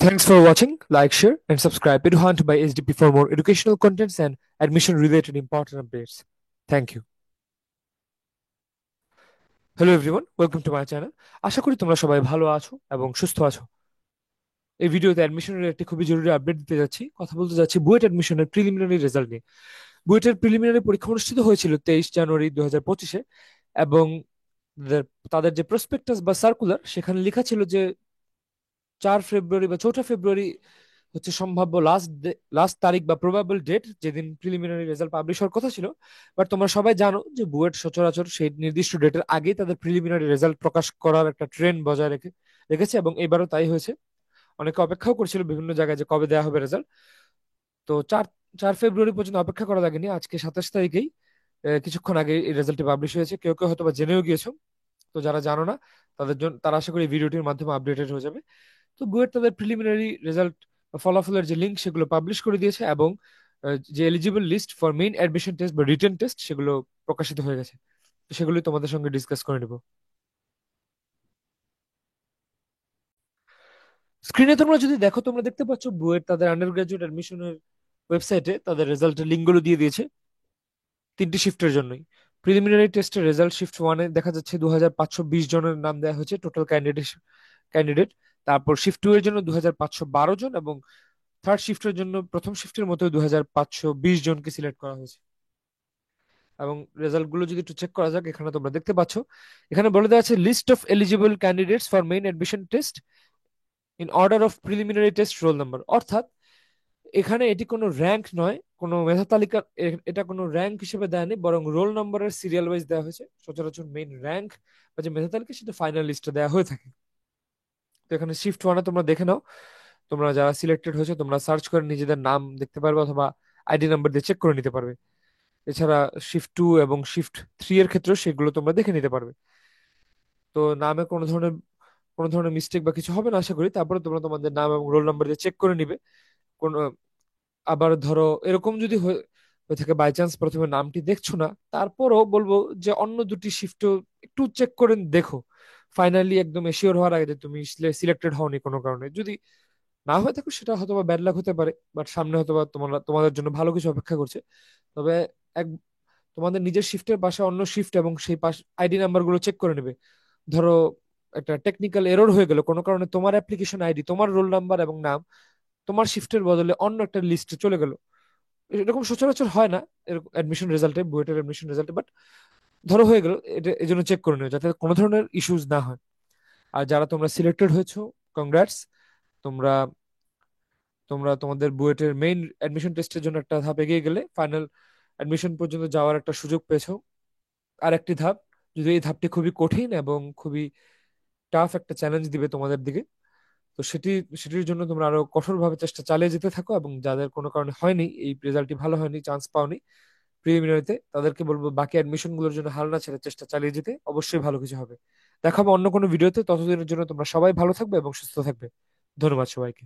Thanks for watching. Like, share, and subscribe. Hunt by SDP for more educational contents and admission related important updates. Thank you. Hello everyone, welcome to my channel. আশা করি তোমরা সবাই ভালো আছো এবং সুস্থ আছো। এই ভিডিওতে অ্যাডমিশনের একটি খুবই জরুরি আপডেট দিতে যাচ্ছি। কথা বলতে যাচ্ছি বুয়েট অ্যাডমিশনের প্রিলিমিনারি রেজাল্ট নিয়ে। বুয়েটের প্রিলিমিনারি পরীক্ষা অনুষ্ঠিত হয়েছিল 23 জানুয়ারি 2025-এ। এবং তাদের তাদের যে প্রসপেক্টাস বা সার্কুলার, সেখানে লেখা ছিল যে 4 ফেব্রুয়ারি বা 4টা ফেব্রুয়ারি হচ্ছে সম্ভাব্য লাস্ট তারিখ বা প্রবাবল ডেট যেদিন প্রিলিমিনারি রেজাল্ট পাবলিশ হওয়ার কথা ছিল। বাট তোমরা সবাই জানো যে বুয়েট সচরাচর সেই নির্দিষ্ট ডেটের আগেই তাদের প্রিলিমিনারি রেজাল্ট প্রকাশ করার একটা ট্রেন্ড বজায় রেখেছে, এবং এবারও তাই হয়েছে। অনেকে অপেক্ষাও করছিল বিভিন্ন জায়গায় যে কবে দেওয়া হবে রেজাল্ট। তো চার ফেব্রুয়ারি পর্যন্ত অপেক্ষা করা লাগেনি। আজকে 27 তারিখেই কিছুক্ষণ আগে এই রেজাল্টটি পাবলিশ হয়েছে। কেউ কেউ হয়তো বা জেনেও গিয়েছো। তো যারা জানো না, তাদের জন্য তারা আশা করি ভিডিওটির মাধ্যমে আপডেটেড হয়ে যাবে। তো বুয়েট তাদের প্রিলিমিনারি রেজাল্ট ফলাফলের যে লিঙ্ক সেগুলো পাবলিশ করে দিয়েছে, এবং যে eligible list for main admission test বা রিটেন টেস্ট সেগুলো প্রকাশিত হয়ে গেছে। তো সেগুলোই তোমাদের সঙ্গে ডিসকাস করে নেব। স্ক্রিনে তোমরা যদি দেখো, তোমরা দেখতে পাচ্ছ বুয়েট তাদের আন্ডার গ্রাজুয়েট অ্যাডমিশনের ওয়েবসাইটে তাদের রেজাল্টের লিঙ্কগুলো দিয়ে দিয়েছে 3টি শিফটের জন্যই। প্রিলিমিনারি টেস্টের রেজাল্ট শিফট ওয়ানে দেখা যাচ্ছে 2520 জনের নাম দেওয়া হয়েছে টোটাল ক্যান্ডিডেট। তারপর শিফট টু এর জন্য 2512 জন, এবং থার্ড শিফটের জন্য প্রথম শিফটের মতো 2520 জনকে সিলেক্ট করা হয়েছে। এবং রেজাল্ট গুলো যদি একটু চেক করা যাক, এখানে তোমরা দেখতে পাচ্ছ, এখানে বলে দেওয়া আছে list of eligible candidates for main admission test in order of preliminary test roll number. অর্থাৎ এখানে এটি কোনো র্যাঙ্ক নয়, কোনো মেধা তালিকা, এটা কোনো র্যাঙ্ক হিসেবে দেয়নি, বরং রোল নাম্বারের সিরিয়াল ওয়াইজ দেওয়া হয়েছে। সচরাচর মেইন র্যাঙ্ক বা যে মেধা তালিকা সেটা ফাইনাল লিস্টে দেওয়া হয়ে থাকে। তো এখানে শিফট ওয়ানে তোমরা দেখে নাও, তোমরা যারা সিলেক্টেড হয়েছে তোমরা সার্চ করে নিজেদের নাম দেখতে পারবে, অথবা আইডি নাম্বার দিয়ে চেক করে নিতে পারবে। এছাড়া শিফট টু এবং শিফট থ্রি এর ক্ষেত্রেও সেগুলো তোমরা দেখে নিতে পারবে। তো নামে কোনো ধরনের মিস্টেক বা কিছু হবে না আশা করি। তারপরে তোমরা তোমাদের নাম এবং রোল নাম্বার দিয়ে চেক করে নিবে। কোন আবার ধরো এরকম যদি হয়ে থাকে বাই চান্স প্রথমে নামটি দেখছো না, তারপরও বলবো যে অন্য দুটি শিফটও একটু চেক করে দেখো, ফাইনালি একদম এশিওর হওয়ার আগে যে তুমি সিলেক্টেড হওনি কোনো কারণে। যদি না হয়ে থাকো সেটা হয়তো বা ব্যাড লাক হতে পারে, বাট সামনে হয়তো বা তোমাদের জন্য ভালো কিছু অপেক্ষা করছে। তবে এক তোমাদের নিজের শিফটের পাশে অন্য শিফট এবং সেই পাশ আইডি নাম্বার গুলো চেক করে নেবে। ধরো একটা টেকনিক্যাল এরর হয়ে গেল কোনো কারণে, তোমার অ্যাপ্লিকেশন আইডি, তোমার রোল নাম্বার এবং নাম তোমার শিফটের বদলে অন্য একটা লিস্টে চলে গেল। এরকম সচরাচর হয় না এরকম অ্যাডমিশন রেজাল্টে, বুয়েটের অ্যাডমিশন রেজাল্টে, বাট ধরো হয়ে গেল, এটা এই জন্য চেক করে নিও যাতে কোনো ধরনের ইস্যুজ না হয়। আর যারা তোমরা সিলেক্টেড হয়েছো, কংগ্রাটস। তোমরা তোমরা তোমাদের বুয়েটের মেইন অ্যাডমিশন টেস্টের জন্য একটা ধাপ এগিয়ে গেলে, ফাইনাল অ্যাডমিশন পর্যন্ত যাওয়ার একটা সুযোগ পেয়েছো। আর একটি ধাপ, যদি এই ধাপটি খুবই কঠিন এবং খুবই টাফ একটা চ্যালেঞ্জ দিবে তোমাদের দিকে। তো সেটির জন্য তোমরা আরো কঠোরভাবে চেষ্টা চালিয়ে যেতে থাকো, এবং যাদের কোনো কারণে হয়নি, এই রেজাল্টটি ভালো হয়নি, চান্স পাওনি প্রিলিমিনারিতে, তাদেরকে বলবো বাকি অ্যাডমিশন গুলোর জন্য হাল না ছেড়ে চেষ্টা চালিয়ে যেতে, অবশ্যই ভালো কিছু হবে। দেখাবো অন্য কোনো ভিডিওতে। ততদিনের জন্য তোমরা সবাই ভালো থাকবে এবং সুস্থ থাকবে। ধন্যবাদ সবাইকে।